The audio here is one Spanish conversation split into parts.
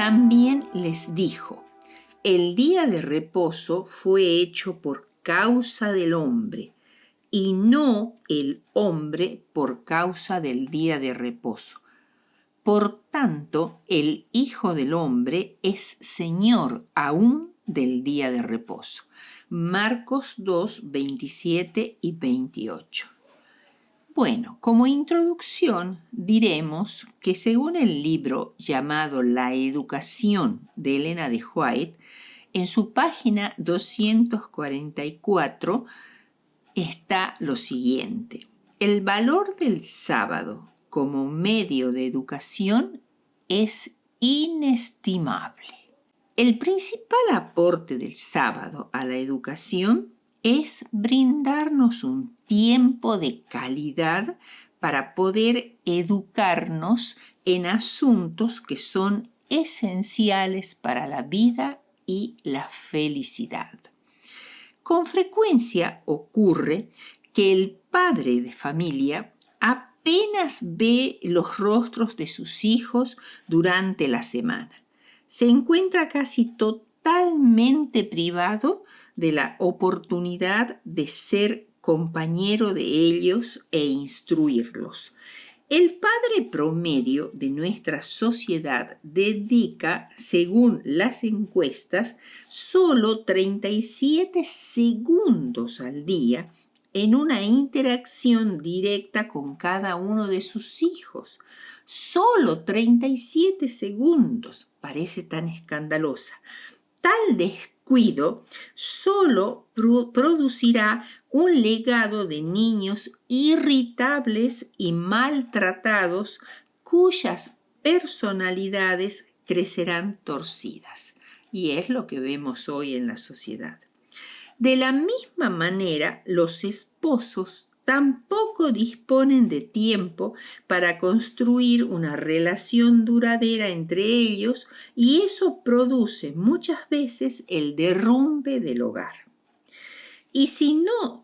También les dijo: el día de reposo fue hecho por causa del hombre, y no el hombre por causa del día de reposo. Por tanto, el Hijo del Hombre es Señor aún del día de reposo. Marcos 2, 27 y 28. Bueno, como introducción diremos que según el libro llamado La Educación de Elena de White, en su página 244 está lo siguiente: el valor del sábado como medio de educación es inestimable. El principal aporte del sábado a la educación es brindarnos un tiempo de calidad para poder educarnos en asuntos que son esenciales para la vida y la felicidad. Con frecuencia ocurre que el padre de familia apenas ve los rostros de sus hijos durante la semana. Se encuentra casi totalmente privado de la oportunidad de ser compañero de ellos e instruirlos. El padre promedio de nuestra sociedad dedica, según las encuestas, solo 37 segundos al día en una interacción directa con cada uno de sus hijos. Solo 37 segundos. Parece tan escandalosa. Tal descuido solo producirá un legado de niños irritables y maltratados cuyas personalidades crecerán torcidas. Y es lo que vemos hoy en la sociedad. De la misma manera, los esposos tampoco disponen de tiempo para construir una relación duradera entre ellos, y eso produce muchas veces el derrumbe del hogar. Y si no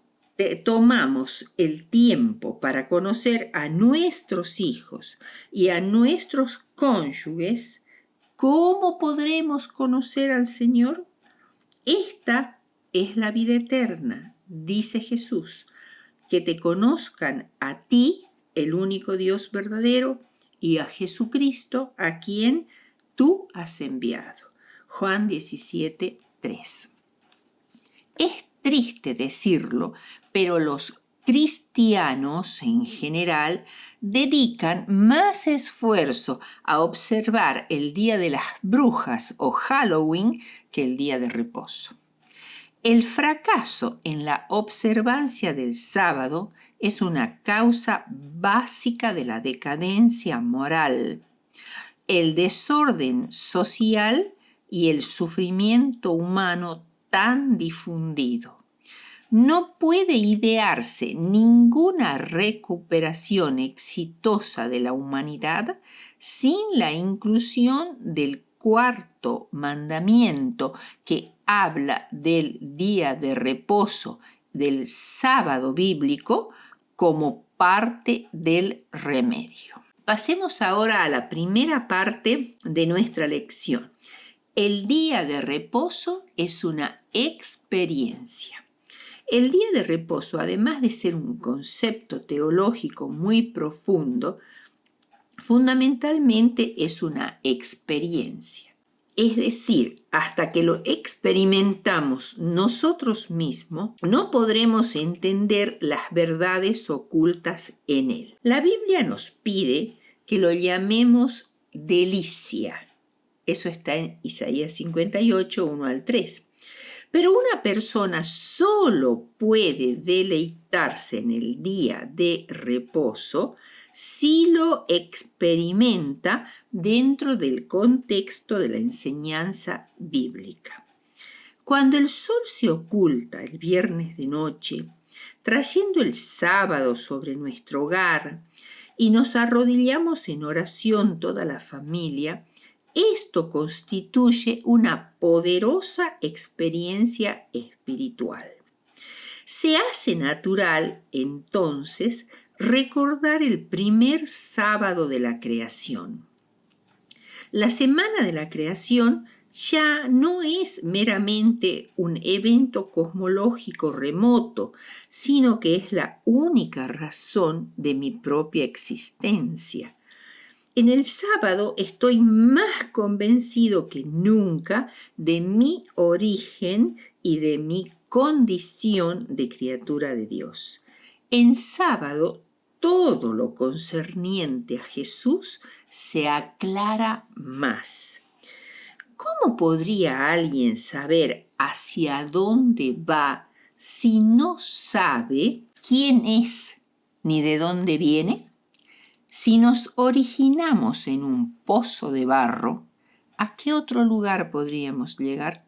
tomamos el tiempo para conocer a nuestros hijos y a nuestros cónyuges, ¿cómo podremos conocer al Señor? Esta es la vida eterna, dice Jesús, que te conozcan a ti, el único Dios verdadero, y a Jesucristo, a quien tú has enviado. Juan 17, 3. Es triste decirlo, pero los cristianos en general dedican más esfuerzo a observar el Día de las Brujas o Halloween que el día de reposo. El fracaso en la observancia del sábado es una causa básica de la decadencia moral, el desorden social y el sufrimiento humano tan difundido. No puede idearse ninguna recuperación exitosa de la humanidad sin la inclusión del cuarto mandamiento, que habla del día de reposo, del sábado bíblico, como parte del remedio. Pasemos ahora a la primera parte de nuestra lección. El día de reposo es una experiencia. El día de reposo, además de ser un concepto teológico muy profundo, fundamentalmente es una experiencia. Es decir, hasta que lo experimentamos nosotros mismos, no podremos entender las verdades ocultas en él. La Biblia nos pide que lo llamemos delicia. Eso está en Isaías 58, 1 al 3. Pero una persona solo puede deleitarse en el día de reposo si lo experimenta dentro del contexto de la enseñanza bíblica. Cuando el sol se oculta el viernes de noche, trayendo el sábado sobre nuestro hogar, y nos arrodillamos en oración toda la familia, esto constituye una poderosa experiencia espiritual. Se hace natural, entonces, recordar el primer sábado de la creación. La Semana de la Creación ya no es meramente un evento cosmológico remoto, sino que es la única razón de mi propia existencia. En el sábado estoy más convencido que nunca de mi origen y de mi condición de criatura de Dios. En sábado todo lo concerniente a Jesús se aclara más. ¿Cómo podría alguien saber hacia dónde va si no sabe quién es ni de dónde viene? Si nos originamos en un pozo de barro, ¿a qué otro lugar podríamos llegar?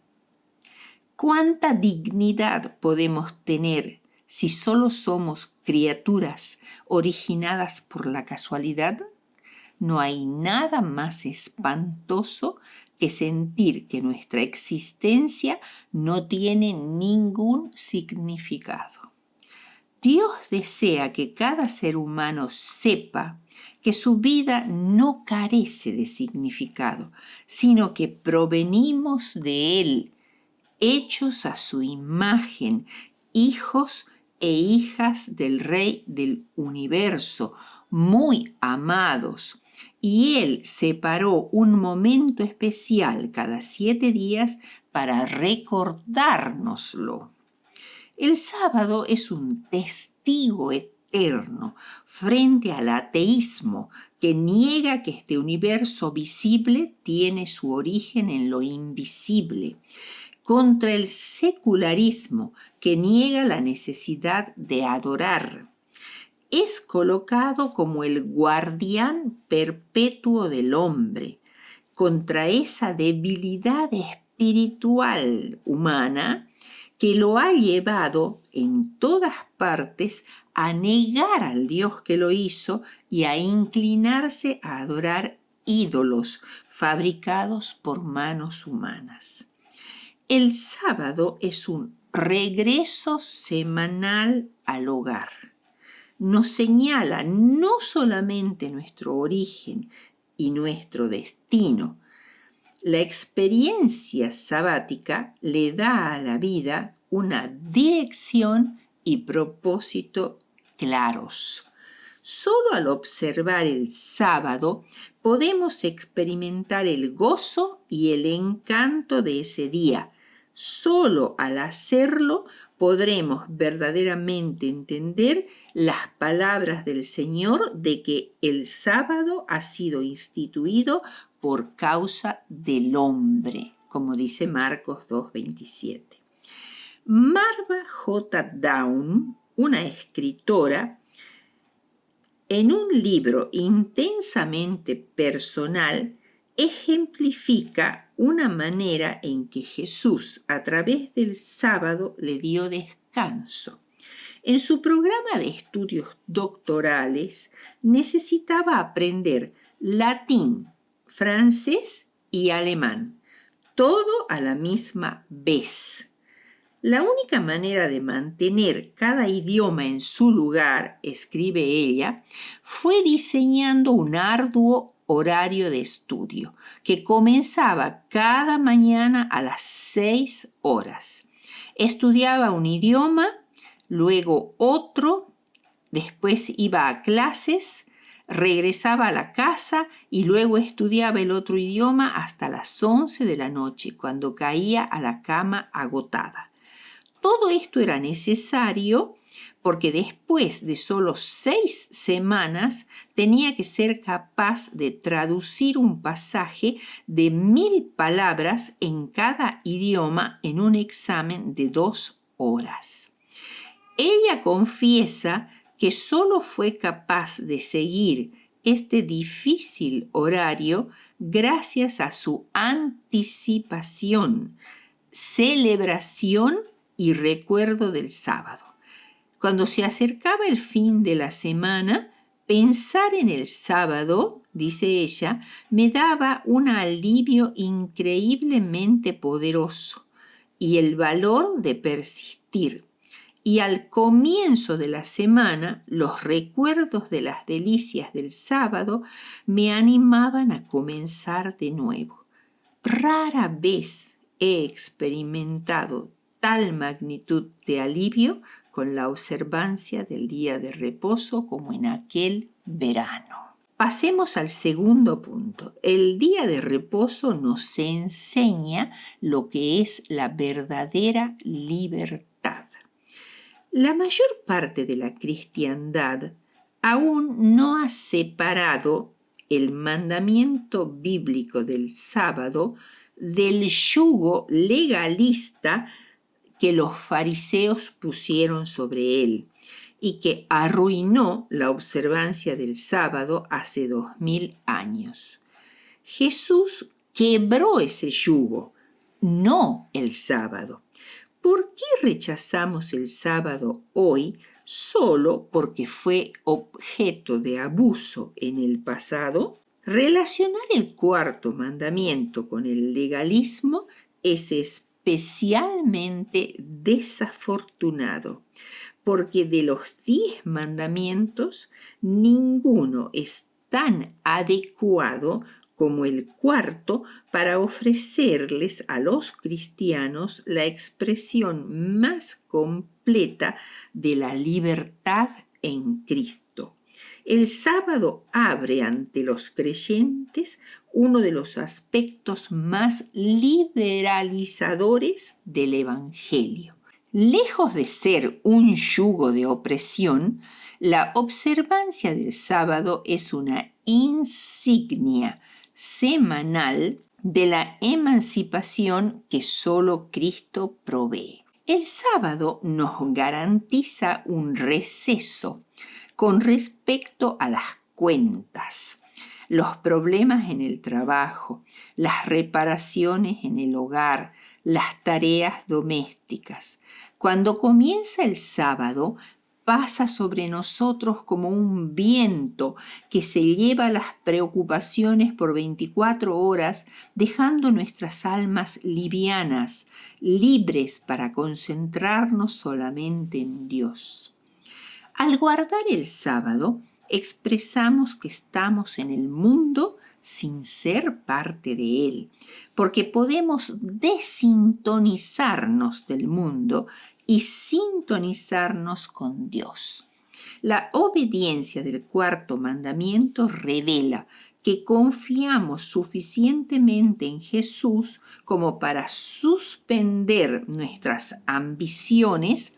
¿Cuánta dignidad podemos tener si solo somos criaturas originadas por la casualidad? No hay nada más espantoso que sentir que nuestra existencia no tiene ningún significado. Dios desea que cada ser humano sepa que su vida no carece de significado, sino que provenimos de Él, hechos a su imagen, hijos e hijas del Rey del universo, muy amados. Y Él separó un momento especial cada 7 días para recordárnoslo. El sábado es un testigo eterno frente al ateísmo que niega que este universo visible tiene su origen en lo invisible, contra el secularismo que niega la necesidad de adorar. Es colocado como el guardián perpetuo del hombre, contra esa debilidad espiritual humana que lo ha llevado en todas partes a negar al Dios que lo hizo y a inclinarse a adorar ídolos fabricados por manos humanas. El sábado es un regreso semanal al hogar. Nos señala no solamente nuestro origen y nuestro destino. La experiencia sabática le da a la vida una dirección y propósito claros. Solo al observar el sábado podemos experimentar el gozo y el encanto de ese día. Solo al hacerlo podremos verdaderamente entender las palabras del Señor de que el sábado ha sido instituido por causa del hombre, como dice Marcos 2:27. Marva J. Down, una escritora, en un libro intensamente personal, ejemplifica una manera en que Jesús, a través del sábado, le dio descanso. En su programa de estudios doctorales necesitaba aprender latín, francés y alemán, todo a la misma vez. La única manera de mantener cada idioma en su lugar, escribe ella, fue diseñando un arduo horario de estudio que comenzaba cada mañana a las 6 horas. Estudiaba un idioma, luego otro, después iba a clases, regresaba a la casa y luego estudiaba el otro idioma hasta las 11 de la noche, cuando caía a la cama agotada. Todo esto era necesario porque después de solo 6 semanas tenía que ser capaz de traducir un pasaje de 1000 palabras en cada idioma en un examen de 2 horas. Ella confiesa que solo fue capaz de seguir este difícil horario gracias a su anticipación, celebración y recuerdo del sábado. Cuando se acercaba el fin de la semana, pensar en el sábado, dice ella, me daba un alivio increíblemente poderoso y el valor de persistir. y al comienzo de la semana los recuerdos de las delicias del sábado me animaban a comenzar de nuevo. Rara vez he experimentado tal magnitud de alivio con la observancia del día de reposo como en aquel verano. Pasemos al segundo punto. El día de reposo nos enseña lo que es la verdadera libertad. La mayor parte de la cristiandad aún no ha separado el mandamiento bíblico del sábado del yugo legalista que los fariseos pusieron sobre él y que arruinó la observancia del sábado hace 2000 años. Jesús quebró ese yugo, no el sábado. ¿Por qué rechazamos el sábado hoy solo porque fue objeto de abuso en el pasado? Relacionar el cuarto mandamiento con el legalismo es especialmente desafortunado, porque de los 10 mandamientos ninguno es tan adecuado como el cuarto para ofrecerles a los cristianos la expresión más completa de la libertad en Cristo. El sábado abre ante los creyentes uno de los aspectos más liberalizadores del Evangelio. Lejos de ser un yugo de opresión, la observancia del sábado es una insignia semanal de la emancipación que solo Cristo provee. El sábado nos garantiza un receso con respecto a las cuentas, los problemas en el trabajo, las reparaciones en el hogar, las tareas domésticas. Cuando comienza el sábado, pasa sobre nosotros como un viento que se lleva las preocupaciones por 24 horas, dejando nuestras almas livianas, libres para concentrarnos solamente en Dios. Al guardar el sábado, expresamos que estamos en el mundo sin ser parte de él, porque podemos desintonizarnos del mundo y sintonizarnos con Dios. La obediencia del cuarto mandamiento revela que confiamos suficientemente en Jesús como para suspender nuestras ambiciones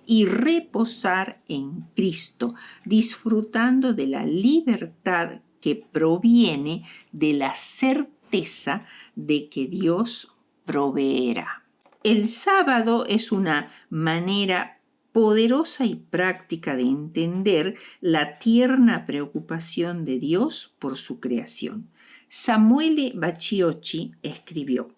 y reposar en Cristo, disfrutando de la libertad que proviene de la certeza de que Dios proveerá. El sábado es una manera poderosa y práctica de entender la tierna preocupación de Dios por su creación. Samuele Bacciocchi escribió: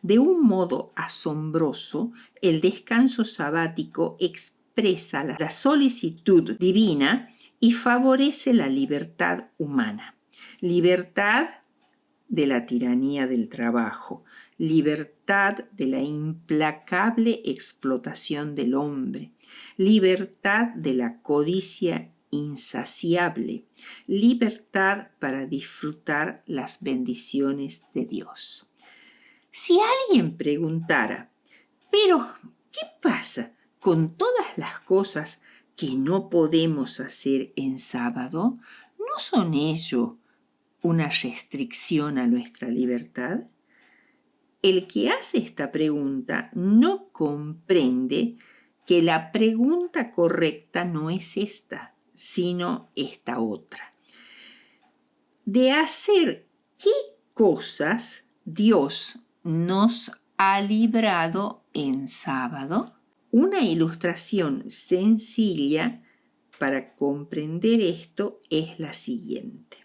de un modo asombroso, el descanso sabático expresa la solicitud divina y favorece la libertad humana. Libertad de la tiranía del trabajo, libertad de la implacable explotación del hombre, libertad de la codicia insaciable, libertad para disfrutar las bendiciones de Dios. Si alguien preguntara, ¿pero qué pasa con todas las cosas que no podemos hacer en sábado? ¿No son ello una restricción a nuestra libertad? El que hace esta pregunta no comprende que la pregunta correcta no es esta, sino esta otra. De hacer qué cosas Dios nos ha librado en sábado. Una ilustración sencilla para comprender esto es la siguiente.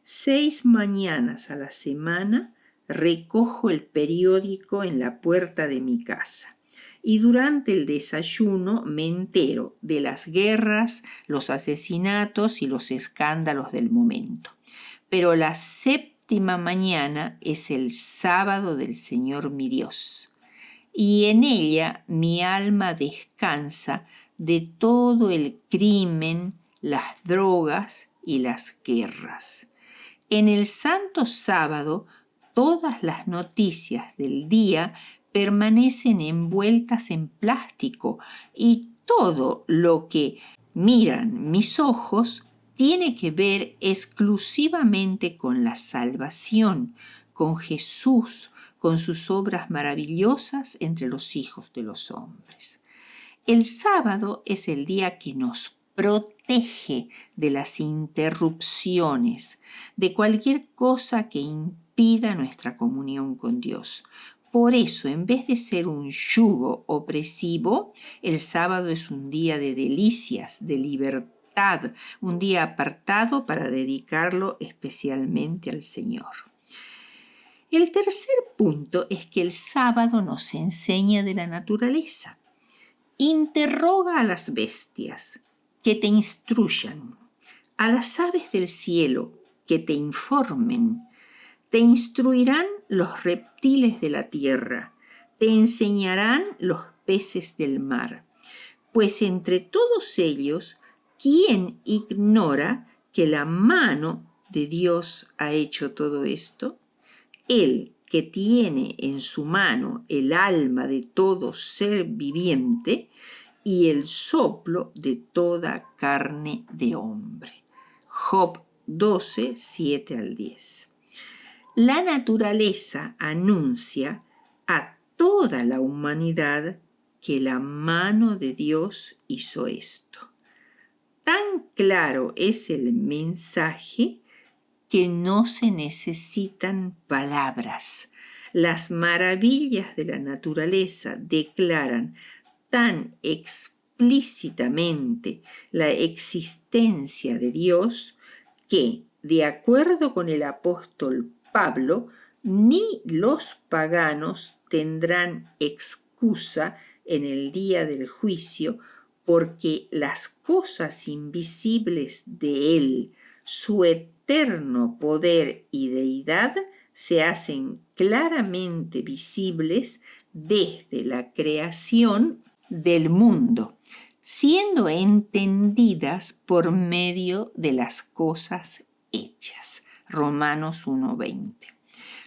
6 mañanas a la semana recojo el periódico en la puerta de mi casa y durante el desayuno me entero de las guerras, los asesinatos y los escándalos del momento. Pero la séptima mañana es el sábado del Señor mi Dios, y en ella mi alma descansa de todo el crimen, las drogas y las guerras. En el Santo Sábado, todas las noticias del día permanecen envueltas en plástico y todo lo que miran mis ojos tiene que ver exclusivamente con la salvación, con Jesús, con sus obras maravillosas entre los hijos de los hombres. El sábado es el día que nos protege de las interrupciones, de cualquier cosa que impida nuestra comunión con Dios. Por eso, en vez de ser un yugo opresivo, el sábado es un día de delicias, de libertad, un día apartado para dedicarlo especialmente al Señor. El tercer punto es que el sábado nos enseña de la naturaleza. Interroga a las bestias, que te instruyan, a las aves del cielo, que te informen. Te instruirán los reptiles de la tierra, te enseñarán los peces del mar. Pues entre todos ellos, ¿quién ignora que la mano de Dios ha hecho todo esto? Él que tiene en su mano el alma de todo ser viviente y el soplo de toda carne de hombre. Job 12, 7 al 10. La naturaleza anuncia a toda la humanidad que la mano de Dios hizo esto. Tan claro es el mensaje que no se necesitan palabras. Las maravillas de la naturaleza declaran tan explícitamente la existencia de Dios que, de acuerdo con el apóstol Pablo, ni los paganos tendrán excusa en el día del juicio, porque las cosas invisibles de Él, su eterno poder y deidad, se hacen claramente visibles desde la creación del mundo, siendo entendidas por medio de las cosas hechas. Romanos 1:20.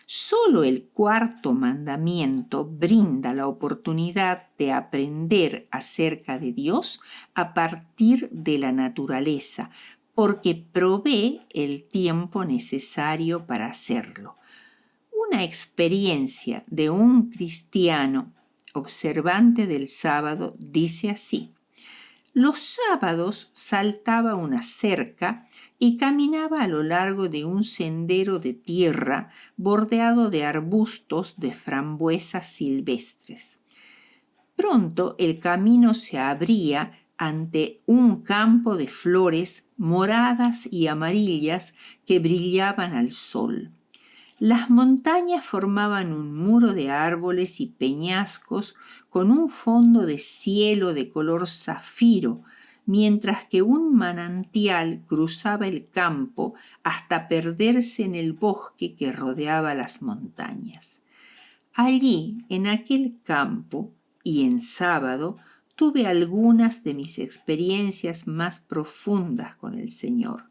Solo el cuarto mandamiento brinda la oportunidad de aprender acerca de Dios a partir de la naturaleza, porque provee el tiempo necesario para hacerlo. Una experiencia de un cristiano observante del sábado dice así: los sábados saltaba una cerca y caminaba a lo largo de un sendero de tierra bordeado de arbustos de frambuesas silvestres. Pronto el camino se abría ante un campo de flores moradas y amarillas que brillaban al sol. Las montañas formaban un muro de árboles y peñascos con un fondo de cielo de color zafiro, mientras que un manantial cruzaba el campo hasta perderse en el bosque que rodeaba las montañas. Allí, en aquel campo y en sábado, tuve algunas de mis experiencias más profundas con el Señor.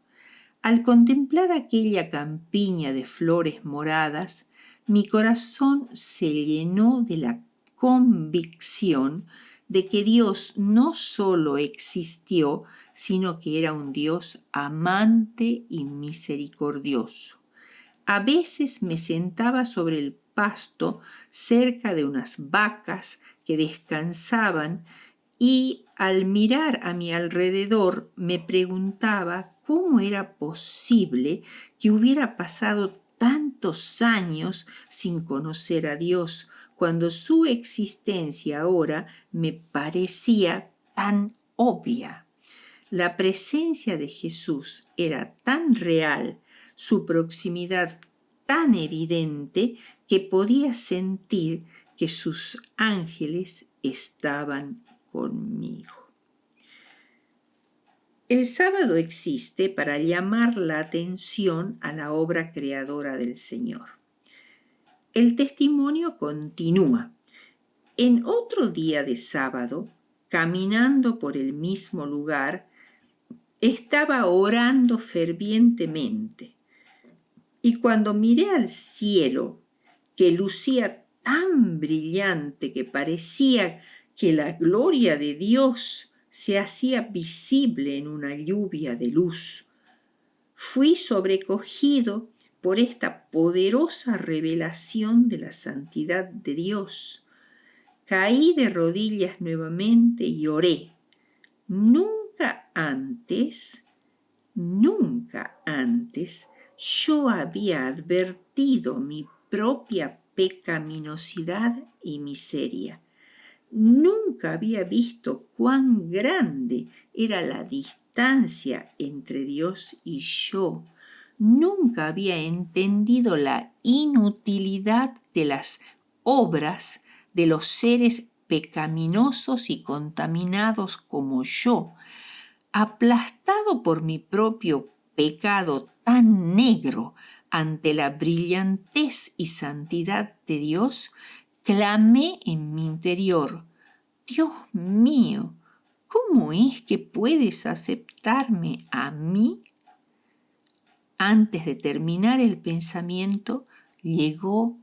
Al contemplar aquella campiña de flores moradas, mi corazón se llenó de la convicción de que Dios no solo existió, sino que era un Dios amante y misericordioso. A veces me sentaba sobre el pasto cerca de unas vacas que descansaban y al mirar a mi alrededor me preguntaba cómo era posible que hubiera pasado tantos años sin conocer a Dios, cuando su existencia ahora me parecía tan obvia. La presencia de Jesús era tan real, su proximidad tan evidente, que podía sentir que sus ángeles estaban conmigo. El sábado existe para llamar la atención a la obra creadora del Señor. El testimonio continúa. En otro día de sábado, caminando por el mismo lugar, estaba orando fervientemente. Y cuando miré al cielo, que lucía tan brillante que parecía que la gloria de Dios se hacía visible en una lluvia de luz, fui sobrecogido por esta poderosa revelación de la santidad de Dios. Caí de rodillas nuevamente y oré. Nunca antes yo había advertido mi propia pecaminosidad y miseria. Nunca había visto cuán grande era la distancia entre Dios y yo. Nunca había entendido la inutilidad de las obras de los seres pecaminosos y contaminados como yo. Aplastado por mi propio pecado tan negro ante la brillantez y santidad de Dios, clamé en mi interior: Dios mío, ¿cómo es que puedes aceptarme a mí? Antes de terminar el pensamiento, llegó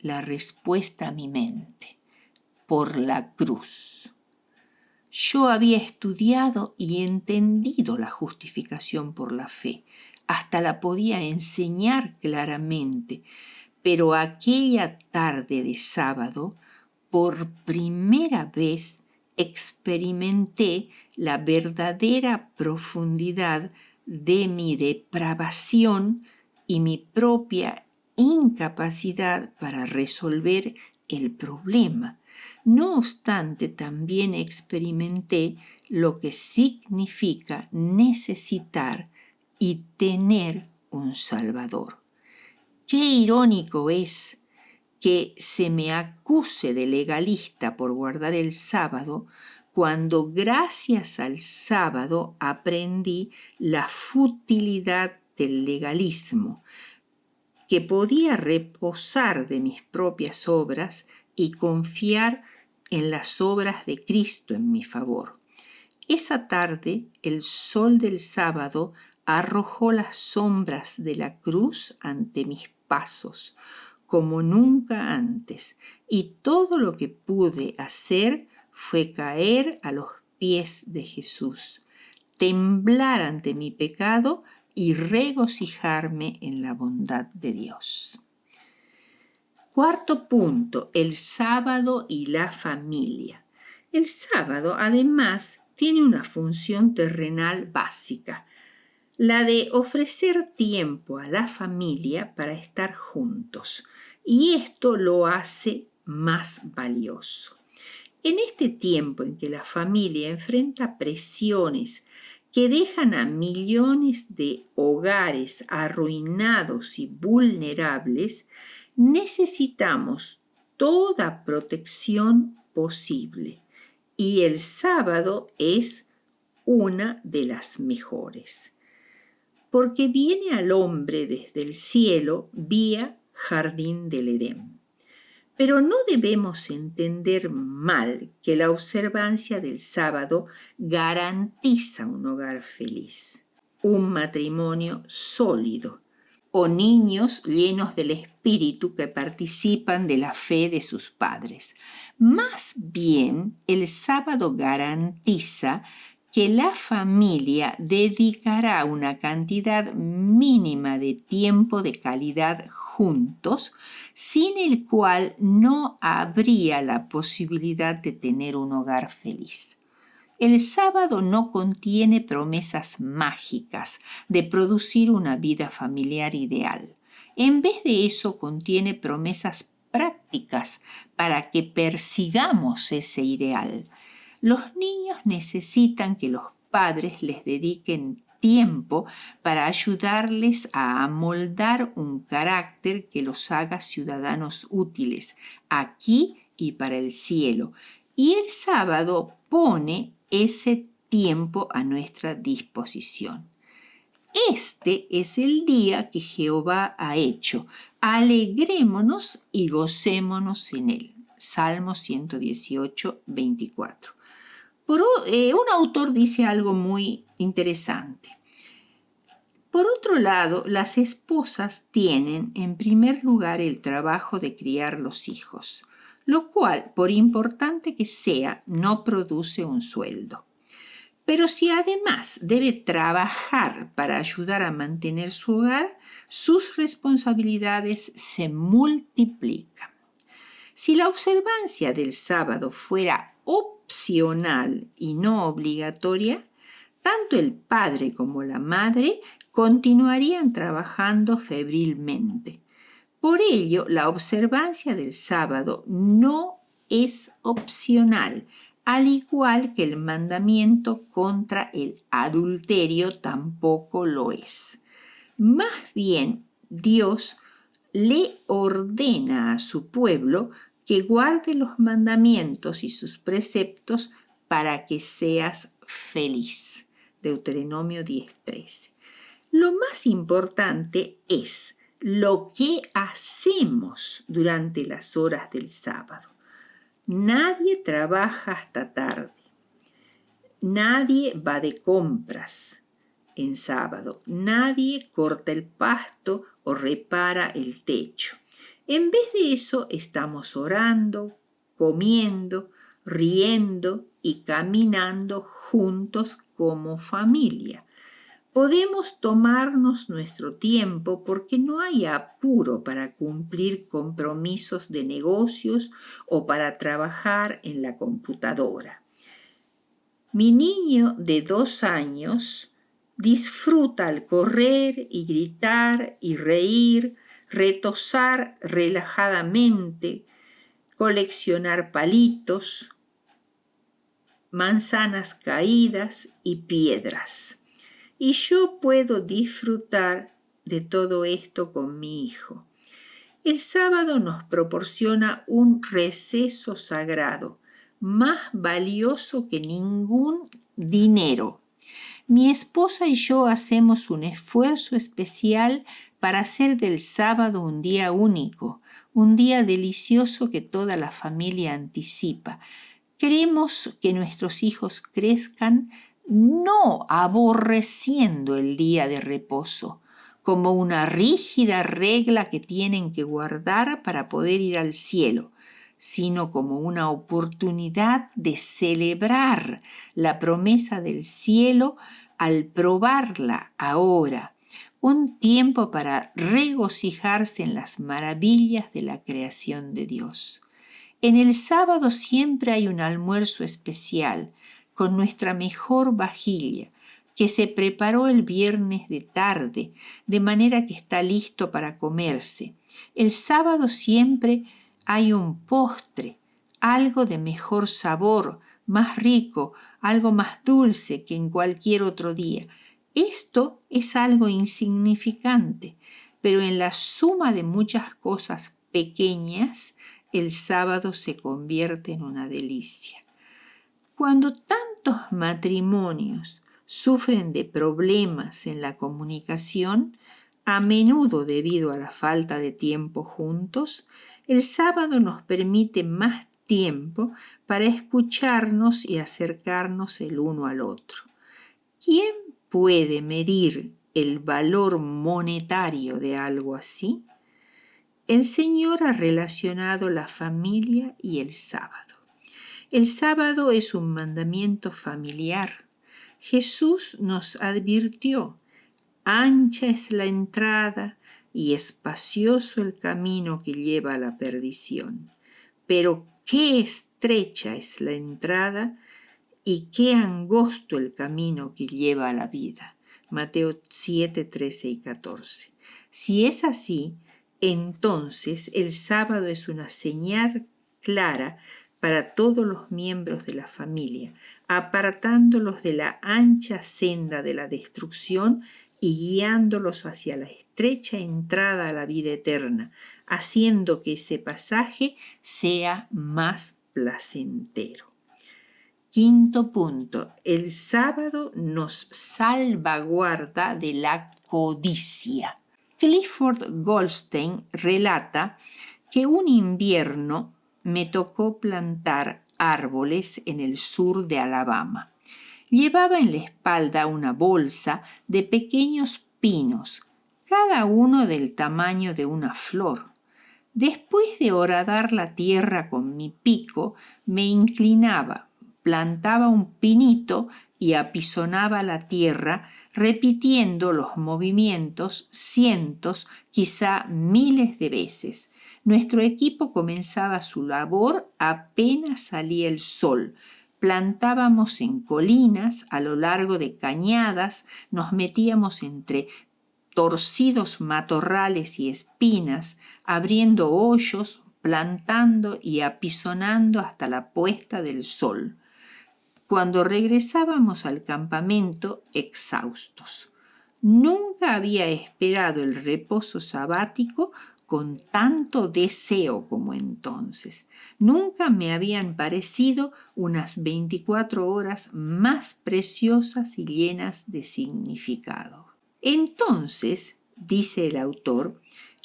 la respuesta a mi mente: por la cruz. Yo había estudiado y entendido la justificación por la fe, hasta la podía enseñar claramente, pero aquella tarde de sábado, por primera vez experimenté la verdadera profundidad de mi depravación y mi propia incapacidad para resolver el problema. No obstante, también experimenté lo que significa necesitar y tener un Salvador. Qué irónico es que se me acuse de legalista por guardar el sábado, cuando gracias al sábado aprendí la futilidad del legalismo, que podía reposar de mis propias obras y confiar en las obras de Cristo en mi favor. Esa tarde, el sol del sábado arrojó las sombras de la cruz ante mis pasos, como nunca antes, y todo lo que pude hacer fue caer a los pies de Jesús, temblar ante mi pecado y regocijarme en la bondad de Dios. Cuarto punto, el sábado y la familia. El sábado, además, tiene una función terrenal básica, la de ofrecer tiempo a la familia para estar juntos, y esto lo hace más valioso. En este tiempo en que la familia enfrenta presiones que dejan a millones de hogares arruinados y vulnerables, necesitamos toda protección posible, y el sábado es una de las mejores, porque viene al hombre desde el cielo vía Jardín del Edén. Pero no debemos entender mal que la observancia del sábado garantiza un hogar feliz, un matrimonio sólido o niños llenos del espíritu que participan de la fe de sus padres. Más bien, el sábado garantiza que la familia dedicará una cantidad mínima de tiempo de calidad juntos, sin el cual no habría la posibilidad de tener un hogar feliz. El sábado no contiene promesas mágicas de producir una vida familiar ideal. En vez de eso, contiene promesas prácticas para que persigamos ese ideal. Los niños necesitan que los padres les dediquen tiempo para ayudarles a amoldar un carácter que los haga ciudadanos útiles aquí y para el cielo. Y el sábado pone ese tiempo a nuestra disposición. Este es el día que Jehová ha hecho. Alegrémonos y gocémonos en él. Salmo 118, 24. Un autor dice algo muy interesante. Por otro lado, las esposas tienen en primer lugar el trabajo de criar los hijos, lo cual, por importante que sea, no produce un sueldo. Pero si además debe trabajar para ayudar a mantener su hogar, sus responsabilidades se multiplican. Si la observancia del sábado fuera opcional y no obligatoria, tanto el padre como la madre continuarían trabajando febrilmente. Por ello, la observancia del sábado no es opcional, al igual que el mandamiento contra el adulterio tampoco lo es. Más bien, Dios le ordena a su pueblo que guarde los mandamientos y sus preceptos para que seas feliz. Deuteronomio 10:13. Lo más importante es lo que hacemos durante las horas del sábado. Nadie trabaja hasta tarde. Nadie va de compras en sábado. Nadie corta el pasto o repara el techo. En vez de eso, estamos orando, comiendo, riendo y caminando juntos como familia. Podemos tomarnos nuestro tiempo porque no hay apuro para cumplir compromisos de negocios o para trabajar en la computadora. Mi niño de 2 años disfruta al correr y gritar y reír, retozar relajadamente, coleccionar palitos, manzanas caídas y piedras. Y yo puedo disfrutar de todo esto con mi hijo. El sábado nos proporciona un receso sagrado, más valioso que ningún dinero. Mi esposa y yo hacemos un esfuerzo especial para hacer del sábado un día único, un día delicioso que toda la familia anticipa. Queremos que nuestros hijos crezcan no aborreciendo el día de reposo, como una rígida regla que tienen que guardar para poder ir al cielo, sino como una oportunidad de celebrar la promesa del cielo al probarla ahora, un tiempo para regocijarse en las maravillas de la creación de Dios. En el sábado siempre hay un almuerzo especial con nuestra mejor vajilla, que se preparó el viernes de tarde, de manera que está listo para comerse. El sábado siempre hay un postre, algo de mejor sabor, más rico, algo más dulce que en cualquier otro día. Esto es algo insignificante, pero en la suma de muchas cosas pequeñas, el sábado se convierte en una delicia. Cuando tantos matrimonios sufren de problemas en la comunicación, a menudo debido a la falta de tiempo juntos, el sábado nos permite más tiempo para escucharnos y acercarnos el uno al otro. ¿Quién puede medir el valor monetario de algo así? El Señor ha relacionado la familia y el sábado. El sábado es un mandamiento familiar. Jesús nos advirtió: ancha es la entrada y espacioso el camino que lleva a la perdición. Pero qué estrecha es la entrada y qué angosto el camino que lleva a la vida. Mateo 7, 13 y 14. Si es así, entonces el sábado es una señal clara para todos los miembros de la familia, apartándolos de la ancha senda de la destrucción y guiándolos hacia la estrecha entrada a la vida eterna, haciendo que ese pasaje sea más placentero. Quinto punto, el sábado nos salvaguarda de la codicia. Clifford Goldstein relata que un invierno me tocó plantar árboles en el sur de Alabama. Llevaba en la espalda una bolsa de pequeños pinos, cada uno del tamaño de una flor. Después de horadar la tierra con mi pico, me inclinaba, plantaba un pinito y apisonaba la tierra, repitiendo los movimientos cientos, quizá miles de veces. Nuestro equipo comenzaba su labor apenas salía el sol. Plantábamos en colinas, a lo largo de cañadas, nos metíamos entre torcidos matorrales y espinas, abriendo hoyos, plantando y apisonando hasta la puesta del sol. Cuando regresábamos al campamento, exhaustos. Nunca había esperado el reposo sabático con tanto deseo como entonces. Nunca me habían parecido unas 24 horas más preciosas y llenas de significado. Entonces, dice el autor,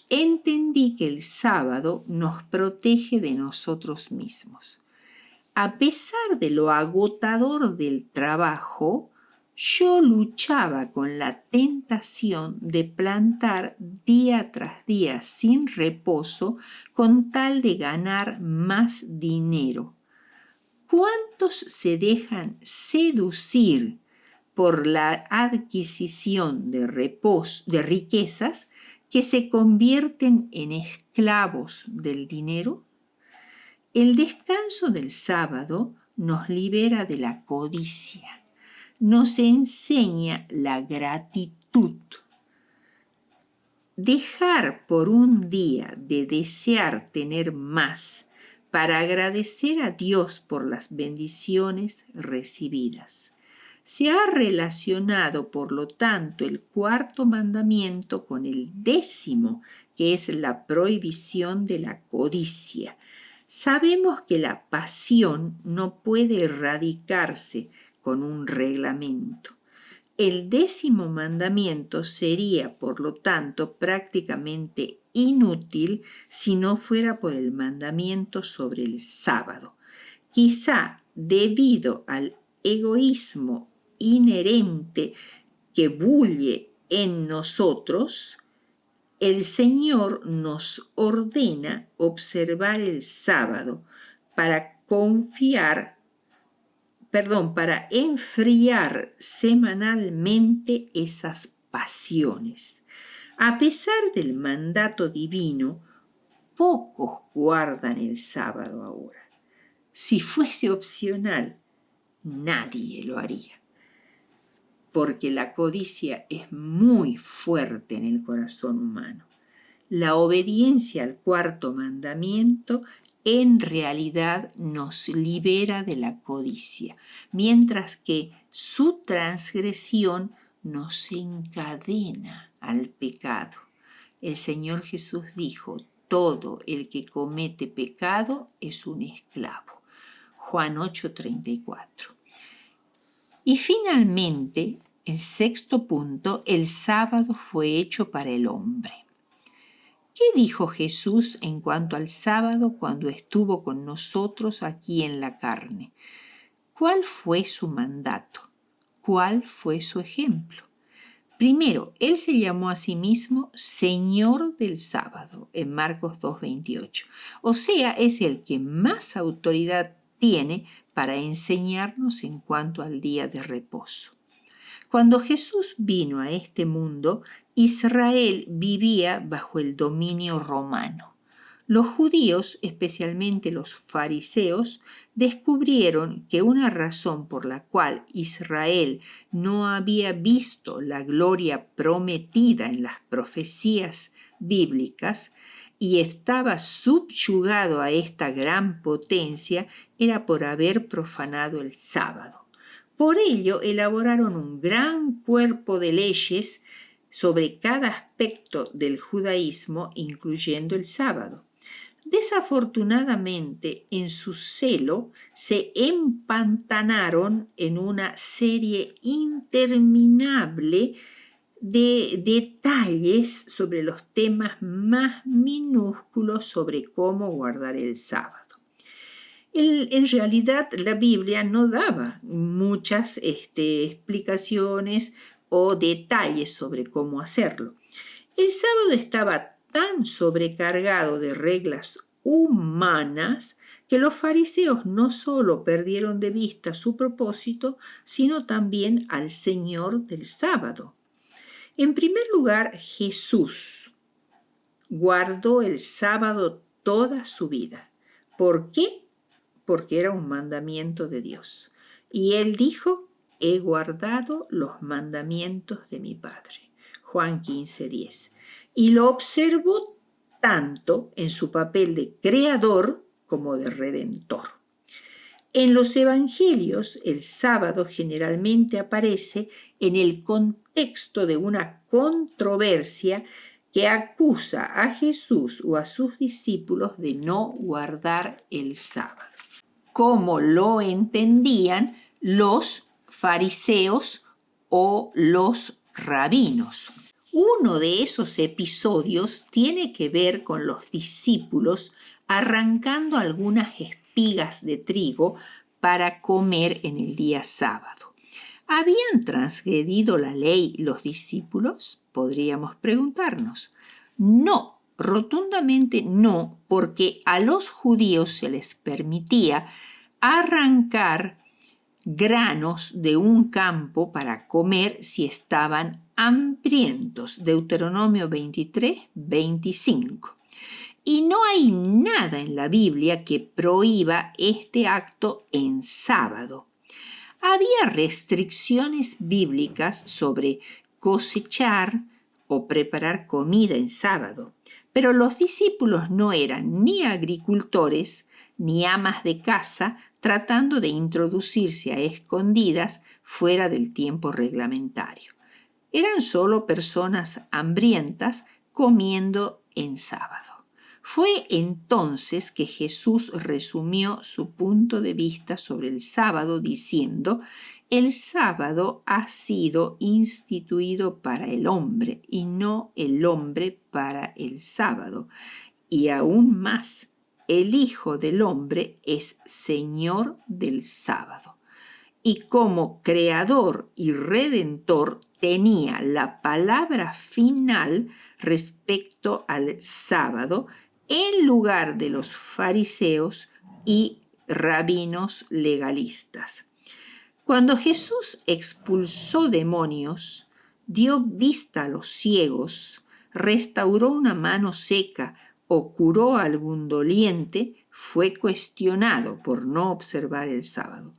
entendí que el sábado nos protege de nosotros mismos. A pesar de lo agotador del trabajo, yo luchaba con la tentación de plantar día tras día sin reposo con tal de ganar más dinero. ¿Cuántos se dejan seducir por la adquisición de riquezas que se convierten en esclavos del dinero? El descanso del sábado nos libera de la codicia, nos enseña la gratitud. Dejar por un día de desear tener más para agradecer a Dios por las bendiciones recibidas. Se ha relacionado, por lo tanto, el cuarto mandamiento con el 10º, que es la prohibición de la codicia. Sabemos que la pasión no puede erradicarse con un reglamento. El 10º mandamiento sería, por lo tanto, prácticamente inútil si no fuera por el mandamiento sobre el sábado. Quizá debido al egoísmo inherente que bulle en nosotros, el Señor nos ordena observar el sábado para enfriar semanalmente esas pasiones. A pesar del mandato divino, pocos guardan el sábado ahora. Si fuese opcional, nadie lo haría, porque la codicia es muy fuerte en el corazón humano. La obediencia al cuarto mandamiento en realidad nos libera de la codicia, mientras que su transgresión nos encadena al pecado. El Señor Jesús dijo: todo el que comete pecado es un esclavo. Juan 8:34. Y finalmente, el 6º punto, el sábado fue hecho para el hombre. ¿Qué dijo Jesús en cuanto al sábado cuando estuvo con nosotros aquí en la carne? ¿Cuál fue su mandato? ¿Cuál fue su ejemplo? Primero, él se llamó a sí mismo Señor del sábado en Marcos 2:28. O sea, es el que más autoridad tiene para enseñarnos en cuanto al día de reposo. Cuando Jesús vino a este mundo, Israel vivía bajo el dominio romano. Los judíos, especialmente los fariseos, descubrieron que una razón por la cual Israel no había visto la gloria prometida en las profecías bíblicas y estaba subyugado a esta gran potencia era por haber profanado el sábado. Por ello elaboraron un gran cuerpo de leyes sobre cada aspecto del judaísmo, incluyendo el sábado. Desafortunadamente, en su celo, se empantanaron en una serie interminable de detalles sobre los temas más minúsculos sobre cómo guardar el sábado. En realidad la Biblia no daba muchas explicaciones o detalles sobre cómo hacerlo. El sábado estaba tan sobrecargado de reglas humanas que los fariseos no solo perdieron de vista su propósito, sino también al Señor del sábado. En primer lugar, Jesús guardó el sábado toda su vida. ¿Por qué? Porque era un mandamiento de Dios. Y él dijo, he guardado los mandamientos de mi Padre. Juan 15:10. Y lo observó tanto en su papel de creador como de redentor. En los evangelios, el sábado generalmente aparece en el contexto de una controversia que acusa a Jesús o a sus discípulos de no guardar el sábado, como lo entendían los fariseos o los rabinos. Uno de esos episodios tiene que ver con los discípulos arrancando algunas espigas de trigo para comer en el día sábado. ¿Habían transgredido la ley los discípulos? Podríamos preguntarnos. No, rotundamente no, porque a los judíos se les permitía arrancar granos de un campo para comer si estaban hambrientos. Deuteronomio 23:25. Y no hay nada en la Biblia que prohíba este acto en sábado. Había restricciones bíblicas sobre cosechar o preparar comida en sábado, pero los discípulos no eran ni agricultores ni amas de casa tratando de introducirse a escondidas fuera del tiempo reglamentario. Eran solo personas hambrientas comiendo en sábado. Fue entonces que Jesús resumió su punto de vista sobre el sábado diciendo: el sábado ha sido instituido para el hombre y no el hombre para el sábado. Y aún más, el Hijo del Hombre es Señor del sábado. Y como creador y redentor tenía la palabra final respecto al sábado en lugar de los fariseos y rabinos legalistas. Cuando Jesús expulsó demonios, dio vista a los ciegos, restauró una mano seca o curó a algún doliente, fue cuestionado por no observar el sábado.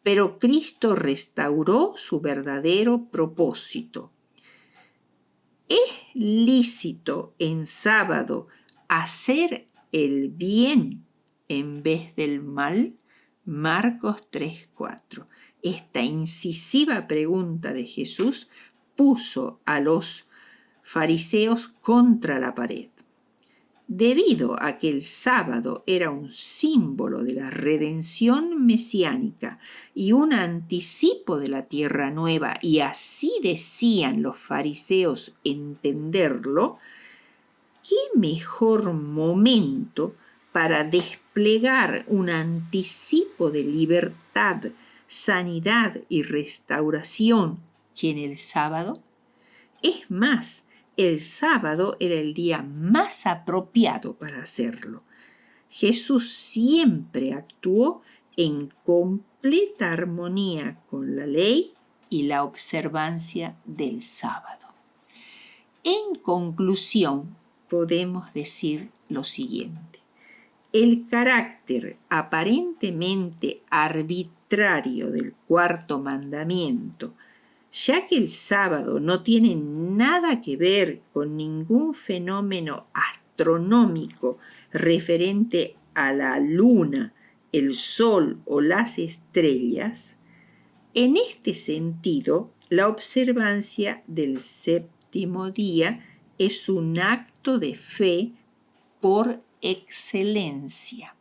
Pero Cristo restauró su verdadero propósito. ¿Es lícito en sábado hacer el bien en vez del mal? Marcos 3:4. Esta incisiva pregunta de Jesús puso a los fariseos contra la pared. Debido a que el sábado era un símbolo de la redención mesiánica y un anticipo de la tierra nueva, y así decían los fariseos entenderlo, ¿qué mejor momento para desplegar un anticipo de libertad, sanidad y restauración que en el sábado? Es más, el sábado era el día más apropiado para hacerlo. Jesús siempre actuó en completa armonía con la ley y la observancia del sábado. En conclusión, podemos decir lo siguiente: el carácter aparentemente arbitrario del cuarto mandamiento, ya que el sábado no tiene nada que ver con ningún fenómeno astronómico referente a la luna, el sol o las estrellas, en este sentido, la observancia del séptimo día es un acto de fe por excelencia.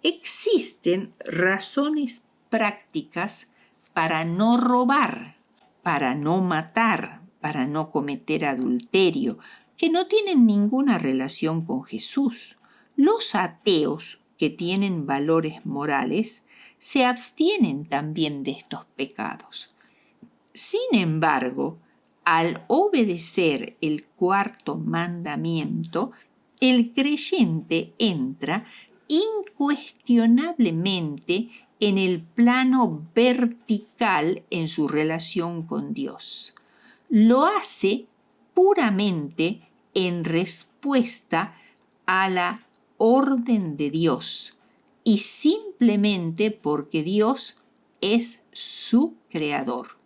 Existen razones prácticas para no robar, para no matar, para no cometer adulterio, que no tienen ninguna relación con Jesús. Los ateos que tienen valores morales se abstienen también de estos pecados. Sin embargo, al obedecer el cuarto mandamiento, el creyente entra incuestionablemente en el plano vertical en su relación con Dios. Lo hace puramente en respuesta a la orden de Dios y simplemente porque Dios es su creador.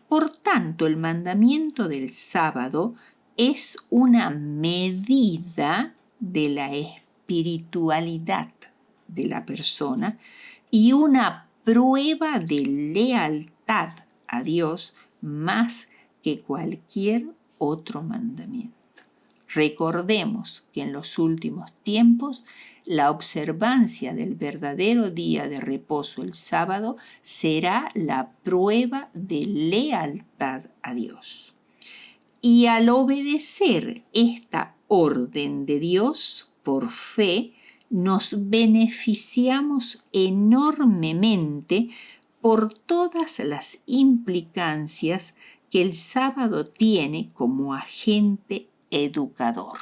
Por tanto, el mandamiento del sábado es una medida de la espiritualidad de la persona y una prueba de lealtad a Dios más que cualquier otro mandamiento. Recordemos que en los últimos tiempos la observancia del verdadero día de reposo, el sábado, será la prueba de lealtad a Dios. Y al obedecer esta orden de Dios por fe, nos beneficiamos enormemente por todas las implicancias que el sábado tiene como agente educador.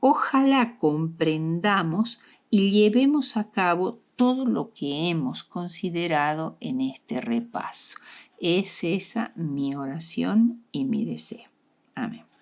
Ojalá comprendamos y llevemos a cabo todo lo que hemos considerado en este repaso. Es esa mi oración y mi deseo. Amén.